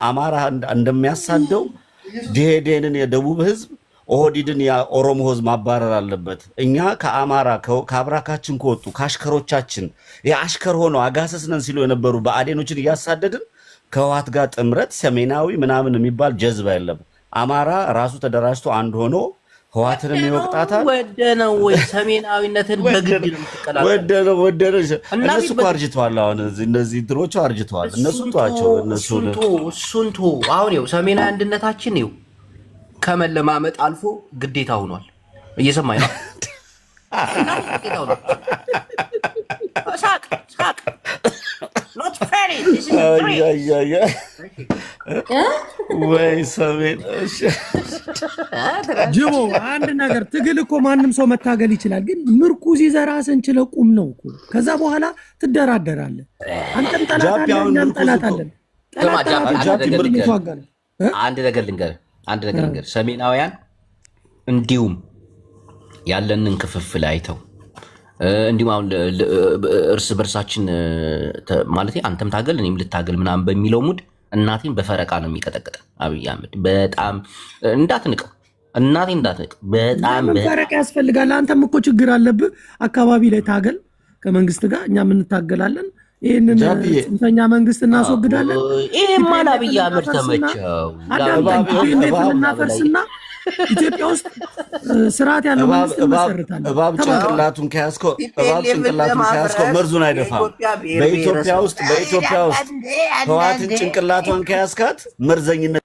አማራ እንደሚያሳደው ዲሄዴንን የደቡብ ህዝብ ኦህዲድን የኦሮሞ ህዝብ ማባረር አለበት። እኛ ከአማራ ከአብራካችን ከወጡ ከአሽከሮቻችን የአሽከር ሆነው አጋሰስ ነን ሲሉ የነበሩ በአዴኖችን እያሳደድን ከህወሓት ጋር ጥምረት ሰሜናዊ ምናምን የሚባል ጀዝባ የለም። አማራ ራሱ ተደራጅቶ አንድ ሆኖ ህወሓትንም ይወቅጣታል። ወደነው ወይ ሰሜናዊነትን በግድ ነው የምትቀላቀለው? ወደነው እነሱ እኮ አርጅተዋል። አሁን እነዚህ ድሮቹ አርጅተዋል። እነሱን ተዋቸው። እሱን ቶ አሁን ይኸው ሰሜናዊ አንድነታችን ይኸው ከመለማመጥ አልፎ ግዴታ ሆኗል። እየሰማኝ ነው? ሳቅ ወይ ሰሜን ጅቦ አንድ ነገር ትግል እኮ ማንም ሰው መታገል ይችላል፣ ግን ምርኩዝ ይዘህ ራስህን ችለህ ቁም ነው እኮ። ከዛ በኋላ ትደራደራለህ። አንተም ጠላት አለ፣ እኛም ጠላት አለን። አንድ ነገር ልንገርህ፣ ሰሜናውያን እንዲሁም ያለንን ክፍፍል አይተው እንዲሁም አሁን እርስ በርሳችን ማለት አንተም ታገል እኔም ልታገል ምናምን በሚለው ሙድ እናቴን በፈረቃ ነው የሚቀጠቅጠ አብይ አህመድ። በጣም እንዳትንቀው፣ እናቴ እንዳትንቀው። በጣም ፈረቃ ያስፈልጋል። አንተም እኮ ችግር አለብህ አካባቢ ላይ ታገል ከመንግስት ጋር፣ እኛም እንታገላለን። ይህንን ጽንፈኛ መንግስት እናስወግዳለን። ይሄማ ለአብይ አህመድ ተመቸው። እናፈርስና ኢትዮጵያ ውስጥ ስርዓት ያለው መንግስት እንመሰርታለን። እባብ ጭንቅላቱን ከያዝከው መርዙን አይደፋም። በኢትዮጵያ ውስጥ ህወሓትን ጭንቅላቷን ከያዝካት መርዘኝነት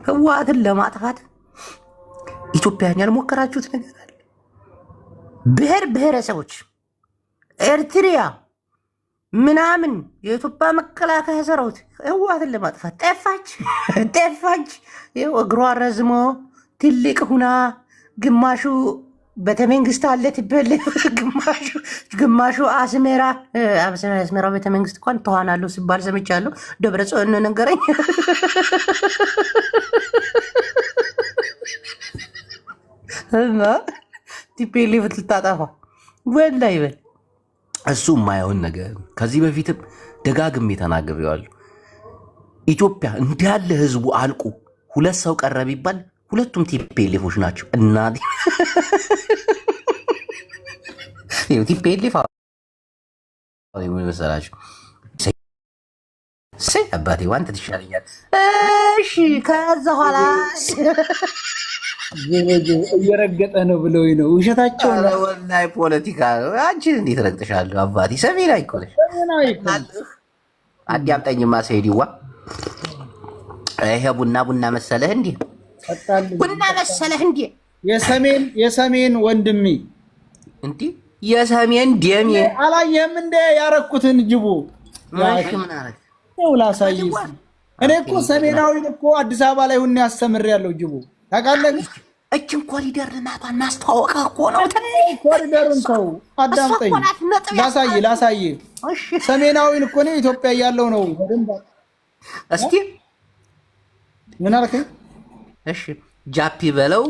ህወሓትን ለማጥፋት ኢትዮጵያን ያልሞከራችሁት ነገር አለ? ብሔር ብሔረሰቦች ኤርትሪያ ምናምን የኢትዮጵያ መከላከያ ሰራዊት ህወሓትን ለማጥፋት ጠፋች። ይኸው እግሯ ረዝሞ ትልቅ ሁና ግማሹ ቤተመንግስት አለ ትበል፣ ግማሹ አስመራ ቤተመንግስት እንኳን ተዋናለሁ ሲባል ሰምቻለሁ። ደብረጽዮን ነገረኝ። እና ቲፔሌፍ ልታጠፋ ወላ ይበል እሱ የማየውን ነገር ከዚህ በፊትም ደጋግሜ ተናግሬዋለሁ። ኢትዮጵያ እንዳለ ህዝቡ አልቁ 2 ሰው ቀረ ቢባል 2ቱም ቲፔሌፎች ናቸው። እናቴ ቲፔሌፍ መሰላችሁ? አባቴ ዋንተ ትሻለኛል። እሺ ከዛ ኋላ እየረገጠ ነው ብለው ነው ውሸታቸው ነው። ወላሂ ፖለቲካ አንቺን እንዴት ረግጥሻለሁ አባቴ። ሰሜናዊ እኮ ነሽ። አዳምጠኝማ ሰይድዋ፣ ይሄ ቡና መሰለህ እንዴ? ቡና መሰለህ እንዴ? የሰሜን ወንድሜ እንዴ የሰሜን ደሜ አላየህም እንደ ያረኩትን ጅቡ ምን አረግ ነው ላሳይ። እኔ እኮ ሰሜናዊ እኮ አዲስ አበባ ላይ ሁኔ ያስተምሬያለሁ ጅቡ ታውቃለህ። እችን ኮሪደር ልናቷ እናስተዋወቀ እኮ ነው። ኮሪደሩን ተው አዳምጠኝ፣ ላሳይ። ሰሜናዊን እኮ ነው ኢትዮጵያ እያለው ነው በደንብ። እስኪ ምን አልከኝ? እሺ ጃፒ በለው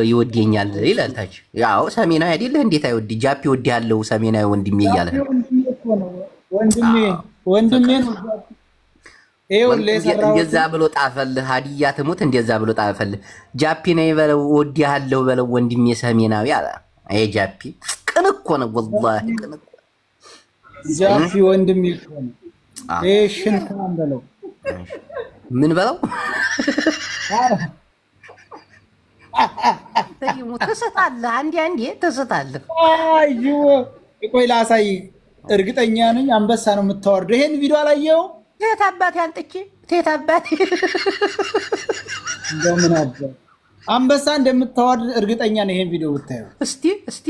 ይወደኛል ይላል ታች። ያው ሰሜናዊ አይደለህ እንዴት አይወድ? ጃፒ ይወድሃለው ሰሜናዊ ወንድሜ እያለ ወንድሜ እንደዛ ብሎ ጣፈልህ። ሀዲያ ትሙት እንደዛ ብሎ ጣፈልህ። ጃፒ ነኝ በለው እወድሃለሁ በለው ወንድሜ ሰሜናዊ አለ። አይ ጃፒ ቅን እኮ ነው ወላሂ ቅን እኮ ጃፒ ወንድሜ እኮ ነው። ሽንታም በለው ምን በለው ተሰጣለህ። አንዴ ተሰጣለህ። አይ ቆይ ላሳይ። እርግጠኛ ነኝ አንበሳ ነው የምታወርደው። ይሄን ቪዲዮ አላየኸው? ቴት አባቴ አንጥቼ ቴት አባቴ እንደምን አባ አንበሳ እንደምታወርድ እርግጠኛ ነኝ። ይሄን ቪዲዮ ብታየው እስቲ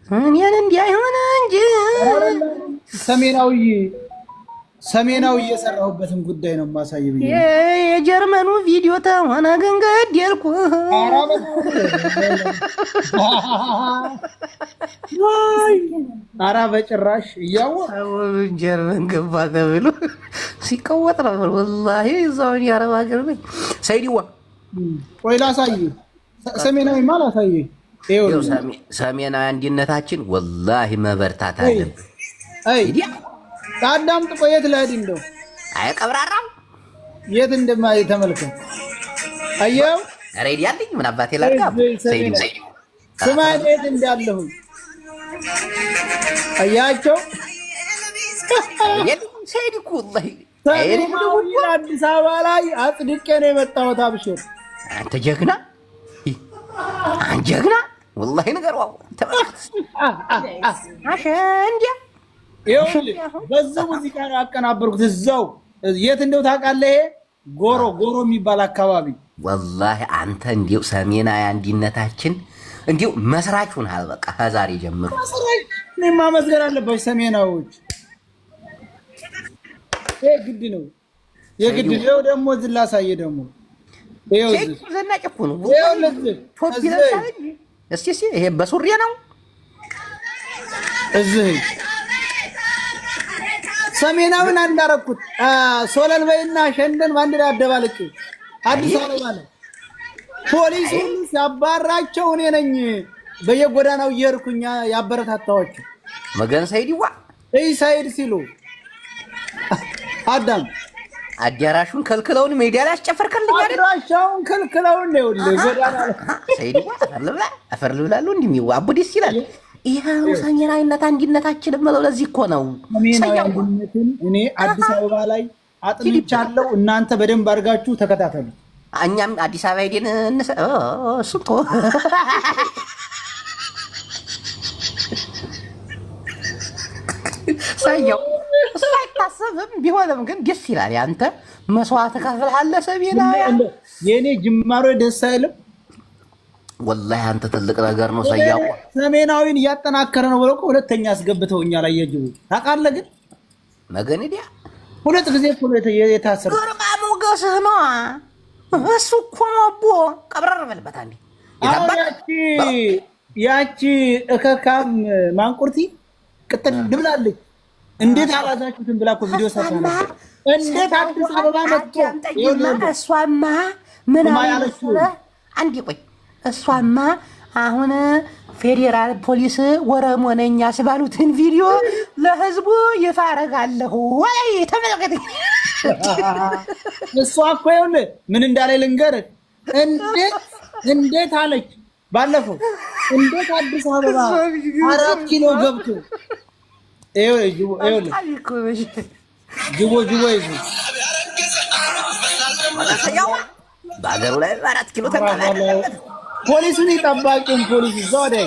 እኔን እንዲህ አይሆን እንጂ ሰሜናዊ እየሰራሁበትን ጉዳይ ነው የማሳየው። የጀርመኑ ቪዲዮ ተሆነ ግን ገደልኩ። ኧረ በጭራሽ እያወቅሁ ጀርመን ገባ ተብሎ ሲቀወጥ ነበር ወላሂ። እዛውን የአረብ ሀገር ነኝ። ሰይድዋ ቆይ ላሳይህ። ሰሜናዊ ማ ላሳይህ። ሰሜናዊ አንድነታችን ወላሂ መበርታት አለብን። አዳምጥ። ቆይ የት ልሄድ እንደው አይ ቀብራራው የት እንደማይ ተመልከት። አየው ሬዲ ያለኝ ምን አባቴ ላድርግ? ሰይድ ስማ የት እንዳለሁ አያቸው። ሰይድ እኮ ወላሂ አዲስ አበባ ላይ አጽድቄ ነው የመጣሁት። አብሽር አንተ ጀግና፣ አንተ ጀግና ወላሂ ነገር ዋው እንዲያ ይኸውልህ በዛው ሙዚቃ ነው ያቀናበርኩት። እዛው የት እንደው ታውቃለህ? ይሄ ጎሮ የሚባል አካባቢ ወላሂ አንተ እንዲው ሰሜናዊ አንድነታችን እንዲው መስራች ሆነሃል። በቃ ከዛሬ ጀምሮ እኔማ መስገን አለባችሁ ሰሜናዎች። ይሄ ግድ ነው የግድ ነው። ደግሞ እዚህ ላሳየህ ደግሞ ይኸው እዚህ ዘናጭ እኮ ነው። እስኪ ይሄ በሱሪ ነው እዚህ ሰሜናዊን አንዳረኩት ሶለል በይና ሸንደን ባንድ ላይ አደባልቄ አዲስ አበባ ላይ ፖሊስ ሲያባራቸው እኔ ነኝ በየጎዳናው እየሄድኩኝ ያበረታታኋቸው። መገን ሰይድዋ ሰይድ ሲሉ አዳም አዳራሹን ከልክለውን ሜዳ ላይ አስጨፈርከልኝ አይደል? አዳራሹን ከልክለውን ነው ጎዳና ሰይድዋ አፈር ልብላለሁ እንደሚዋ አቡ ደስ ይላል። ይሄው ሰሜናዊነት አንድነታችን ማለት ለዚህ እኮ ነው። ሰሜናዊ አንድነትን እኔ አዲስ አበባ ላይ አጥንቻለሁ። እናንተ በደንብ አድርጋችሁ ተከታተሉ። እኛም አዲስ አበባ ሄደን እሱቶ ሳየው እሱ አይታሰብም። ቢሆንም ግን ደስ ይላል። ያንተ መስዋዕት ከፍለሃል ሰሜናዊ። የእኔ ጅማሮ ደስ አይልም ወላሂ አንተ ትልቅ ነገር ነው። ሳያው ሰሜናዊን እያጠናከረ ነው ብለው ሁለተኛ አስገብተውኛል። አየጅቡ ታውቃለህ። ግን መገንዲያ ሁለት ጊዜ እኮ የታሰረው ግርማ ሞገስህ ነው። እሱ እኮ ነው አቦ ቀብረር በልበት አንዴ ያቺ እከካም ማንቁርቲ ቅጥል ድብላለች። እንዴት አላዛችሁትን ብላ እኮ ቪዲዮ ሰርታ ነበር። እንዴት አዲስ አበባ መጥቶ እሷማ ምን አለች? አንዴ ቆይ እሷማ አሁን ፌዴራል ፖሊስ ወረሞ ነኝ ያስባሉትን ቪዲዮ ለህዝቡ ይፋ አደርጋለሁ ወይ ተመልከት። እሷ እኮ ይኸውልህ ምን እንዳለ ልንገርህ። እንዴት አለች ባለፈው እንዴት አዲስ አበባ 4 ኪሎ ገብቶ ጅቦ ይዙ በአገሩ ላይ 4 ኪሎ ተቀበለ። ፖሊሱን ጠባቂውን ፖሊስ እዛው አይደል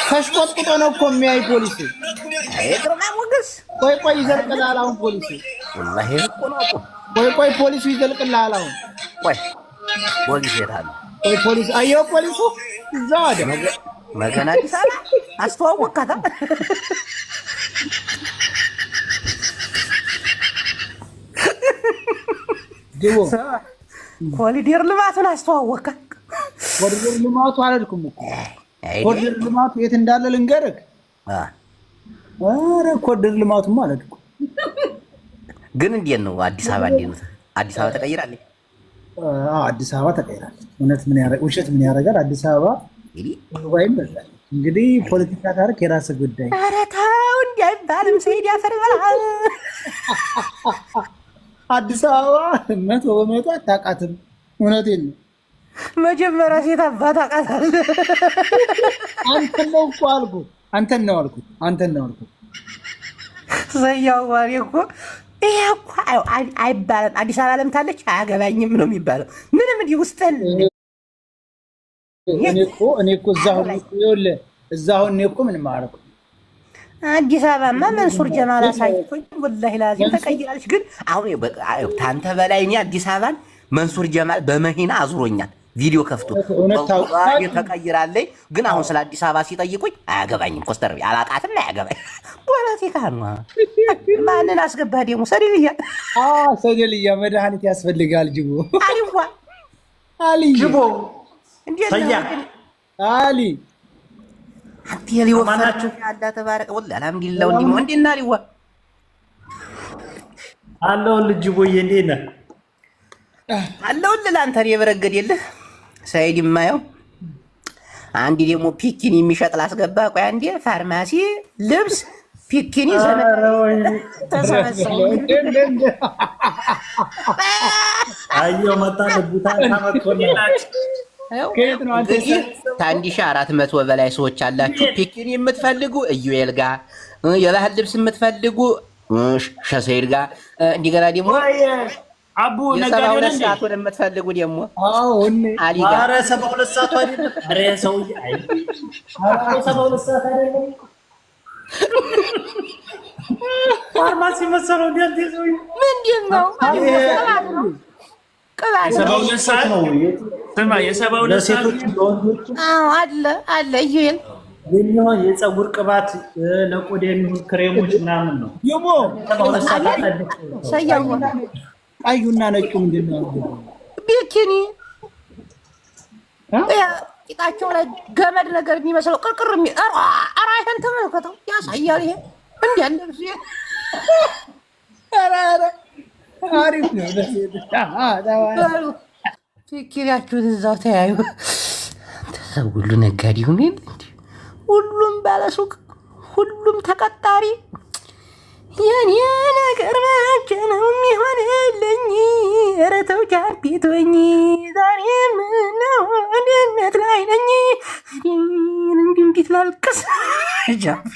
ከሽቆጥቁጦ ነው እኮ የሚያይ ፖሊስ። ግርማ ሞገስ ቆይ ይዘልቅልሃል አሁን ፖሊሱ። ወላሂ እኮ ነው እኮ ቆይ ፖሊሱ ይዘልቅልሃል አሁን። ቆይ ፖሊስ የታለ? ቆይ ፖሊስ አየው ፖሊሱ እዛው አይደል መገና አዲስ አበባ አስተዋወቅካታ። ጅቦ ኮሪደር ልማቱን አስተዋወቅካ። ኮሪደር ልማቱ አላልኩም እኮ ኮሪደር ልማቱ የት እንዳለ ልንገርህ። ኧረ ኮሪደር ልማቱማ አላልኩም። ግን እንዴት ነው አዲስ አበባ? እንዴት ነው አዲስ አበባ ተቀይራለች? አዲስ አበባ ተቀይራለች። እውነት ምን ያደርጋል? ውሸት ምን ያደርጋል? አዲስ አበባ እንግዲህ ፖለቲካ ታሪክ የራስህ ጉዳይ። ኧረ ተው እንዲህ አይባልም። ሰይድ ያፈርባል። አዲስ አበባ 100% አታውቃትም። እውነቴን ነው። መጀመሪያ ሴት አባት አውቃታለህ። አንተን ነው አልኩት። ሰያው ዋሪ እኮ ይሄ እኮ አይባልም። አዲስ አበባ ለምታለች አያገባኝም ነው የሚባለው። ምንም እንዲህ ውስጥን እኔ እኮ እዛ አሁን ምንም አላደረኩም። አዲስ አበባማ መንሱር ጀማል አሳይቶኝ ወላሂ ላዚም ተቀይራለች። ግን አሁን ታንተ በላይ እኔ አዲስ አበባን መንሱር ጀማል በመኪና አዙሮኛል። ቪዲዮ ከፍቶ ተቀይራለች። ግን አሁን ስለ አዲስ አበባ ሲጠይቁኝ አያገባኝም። ኮስተር አላቃትም። አያገባኝ ፖለቲካ ነው። ማንን አስገባህ ደግሞ? ሰደልያ መድኃኒት ያስፈልጋል። ጅቦ ጅቦ እንዴት አሊ አንተ የሊወፋናችሁ ያላ ተባረከ ወላሂ አልሐምዱሊላህ። ወንድም እንዴና ሊዋ አለሁልህ ጅቦዬ፣ እንዴት ነህ? አለሁልህ ለአንተ የበረገደልህ ሰይድ የማየው አንድ ደግሞ ፒኪን የሚሸጥ ላስገባ። ቆይ አንዴ ፋርማሲ ልብስ ፒኪኒ ዘመን ተሰበሰቡ። አየሁ መጣ ልቡታ ታመጥቆላችሁ። እንግዲህ ከ1400 በላይ ሰዎች አላችሁ። ፒኪኒ የምትፈልጉ ኢዩኤል ጋር፣ የባህል ልብስ የምትፈልጉ ሸሰይድ ጋር፣ እንደገና ደግሞ አቡ የሰባ ሁለት ሰዓቱን የምትፈልጉ ደግሞ አሊ ጋር። ኧረ 72 ሰዓቱ አይደለም። ኧረ ሰውዬ አይ 72 ሰዓት አይደለም። ፋርማሲ መሰለው እንዴ ሰውዬ ምንድን ነው? የ72 ሰዓት ነው። ስማ የ72 ሰዓት ለወንዶች አለ ኢዩኤል የሚሆን የፀጉር ቅባት ለቆዳ የሚሆን ክሬሞች ምናምን ነው። ይሞ 72 ሰዓት አለ። ሰያው ቀዩና ነጩ ምንድን ነው? ቢኪኒ ቂጣቸው ላይ ገመድ ነገር የሚመስለው ቅርቅር ኧረ ይሄን ተመልከተው፣ ያሳያል። ይሄ እንዲህ ያለ ልብስ አሪፍ ነው። ቢኪኒያችሁን እዛው ተያዩ። ሰው ሁሉ ነጋዴ ሆነ፣ ሁሉም ባለሱቅ፣ ሁሉም ተቀጣሪ። የኔ ነገር መቼ ነው የሚሆንልኝ? ኧረ ተው ጃፒቶኝ፣ ዛሬ ምነው አንድነት ላይ ነኝ። እንዴት ላልቅስ ጃፒ